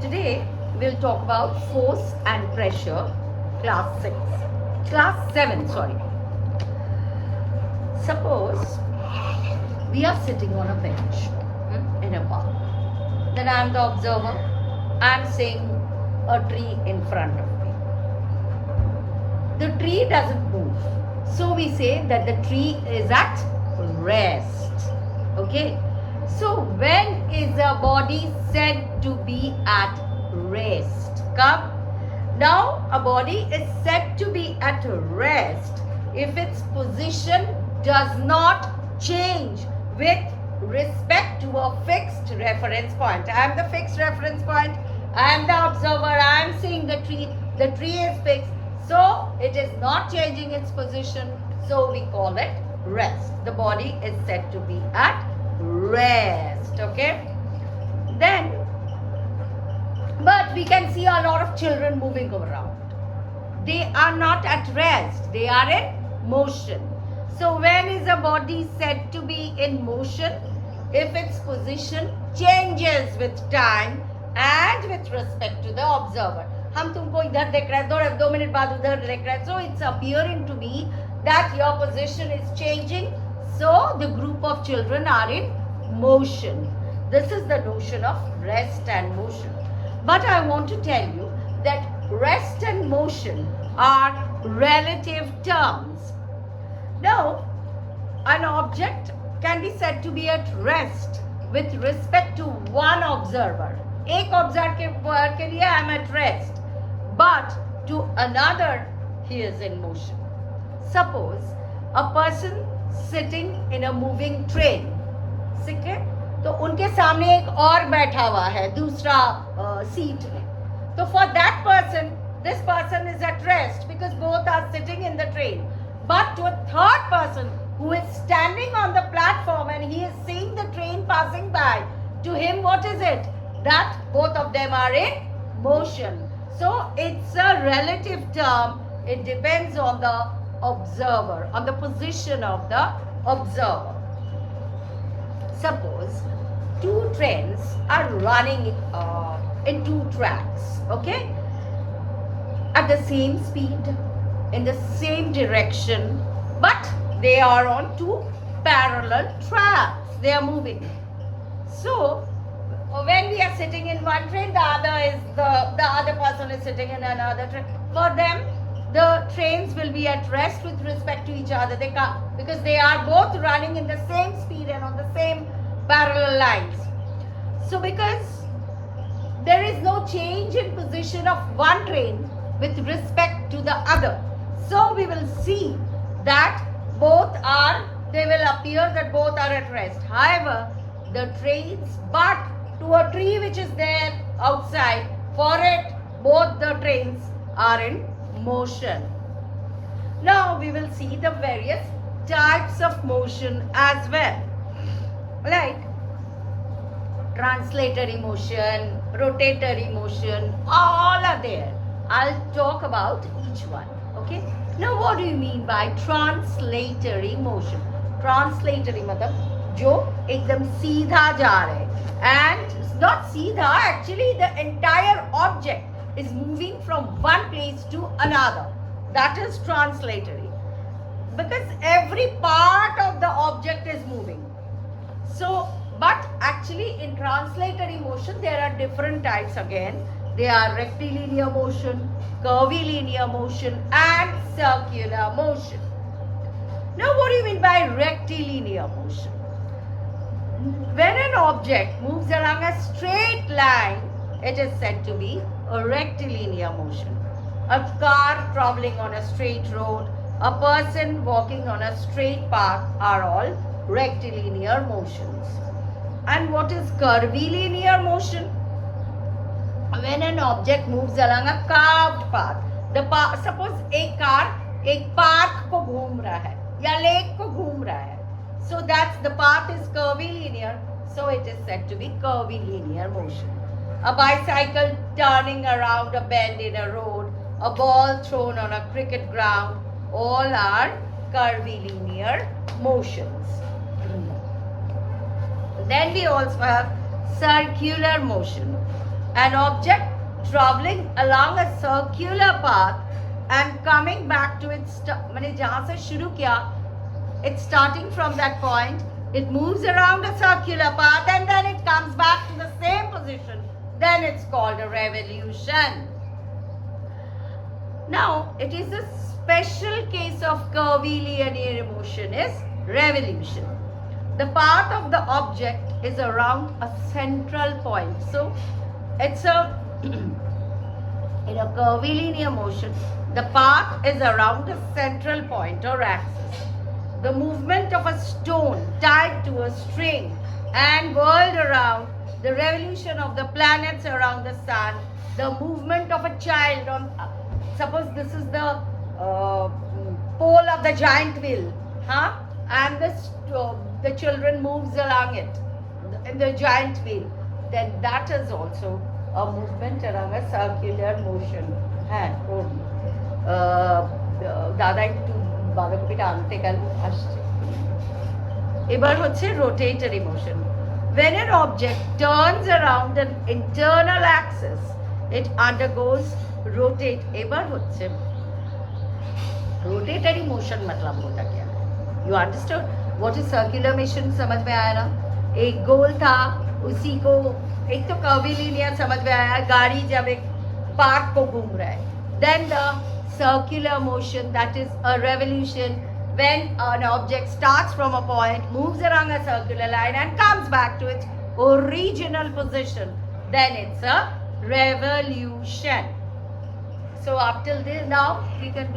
Today we'll talk about force and pressure, class 7, sorry. Suppose we are sitting on a bench in a park. Then I am the observer. I am seeing a tree in front of me. The tree doesn't move. So we say that the tree is at rest. Okay. So when is a body said to be at rest? Come. Now a body is said to be at rest if its position does not change with respect to a fixed reference point. I am the fixed reference point. I am the observer. I am seeing the tree. The tree is fixed. So it is not changing its position. So we call it rest. The body is said to be at rest. Okay. Then, but we can see a lot of children moving around. They are not at rest. They are in motion. So when is a body said to be in motion? If its position changes with time and with respect to the observer. हम तुमको इधर देख रहे हैं, 2 minute बाद उधर देख रहे हैं. So it's appearing to me that your position is changing. So the group of children are in motion. This is the notion of rest and motion. But I want to tell you that rest and motion are relative terms. Now, an object can be said to be at rest with respect to one observer. एक observer के लिए I am at rest. But to another, he is in motion. Suppose a person sitting in a moving train. ठीक है? तो उनके सामने एक और बैठा हुआ है दूसरा सीट में. So for that person, this person is at rest because both are sitting in the train. But to a third person who is standing on the platform and he is seeing the train passing by, to him what is it? That both of them are in motion. So it's a relative term. It depends on the observer, on the position of the observer. Suppose two trains are running in two tracks, okay? At the same speed, in the same direction, but they are on two parallel tracks. They are moving. So when we are sitting in one train, the other person is sitting in another train. For them, the trains will be at rest with respect to each other. They can't, because they are both running in the same speed and on the same parallel lines. So because there is no change in position of one train with respect to the other, so we will see that they will appear that both are at rest. However, the trains, but to a tree which is there outside, for it, both the trains are in motion. Now we will see the various types of motion as well. Like translatory motion, rotatory motion, all are there. I'll talk about each one. Okay. Now what do you mean by translatory motion? Translatory मतलब जो एकदम सीधा जा रहे and not सीधा, actually the entire object is moving from one place to another. That is translatory because every part of the object is moving. So, but actually in translatory motion there are different types again. They are rectilinear motion, curvilinear motion and circular motion. Now what do you mean by rectilinear motion? When an object moves along a straight line, it is said to be a rectilinear motion. A car traveling on a straight road, a person walking on a straight path are all rectilinear motions. And what is curvilinear motion? When an object moves along a carved path. Suppose एक car एक park को घूम रहा है या lake को घूम रहा है. So that's the path is curvilinear. So it is said to be curvilinear motion. A bicycle turning around a bend in a road, a ball thrown on a cricket ground, all are curvilinear motions. Then we also have circular motion. an object traveling along a circular path and coming back to its मैंने जहाँ से शुरू किया, it's starting from that point, it moves around a circular path and then it comes back to the same position, then it's called a revolution. Now, it is a special case of curvilinear motion is revolution. The path of the object is around a central point. So, it's a in a curvilinear motion, the path is around a central point or axis. The movement of a stone tied to a string and whirled around, the revolution of the planets around the sun, the movement of a child on, suppose this is the pole of the giant wheel, and the children moves along it in the giant wheel, then that is also a movement around a circular motion. দাদা একটু বাঁধাকপিটা আনতে গেল, আসছে। এবার হচ্ছে রোটেটরি motion. When an object turns around an internal axis, it undergoes rotate. এবার হচ্ছে rotatory motion मतलब होता क्या है? You understood? What is circular motion? समझ में आया ना? एक गोल था, उसी को एक तो कर्विलिनियर समझ में आया, गाड़ी जब एक पाथ को घूम रहा है, then the circular motion, that is a revolution, when an object starts from a point, moves along a circular line and comes back to its original position, then it's a revolution. So up till this now we can do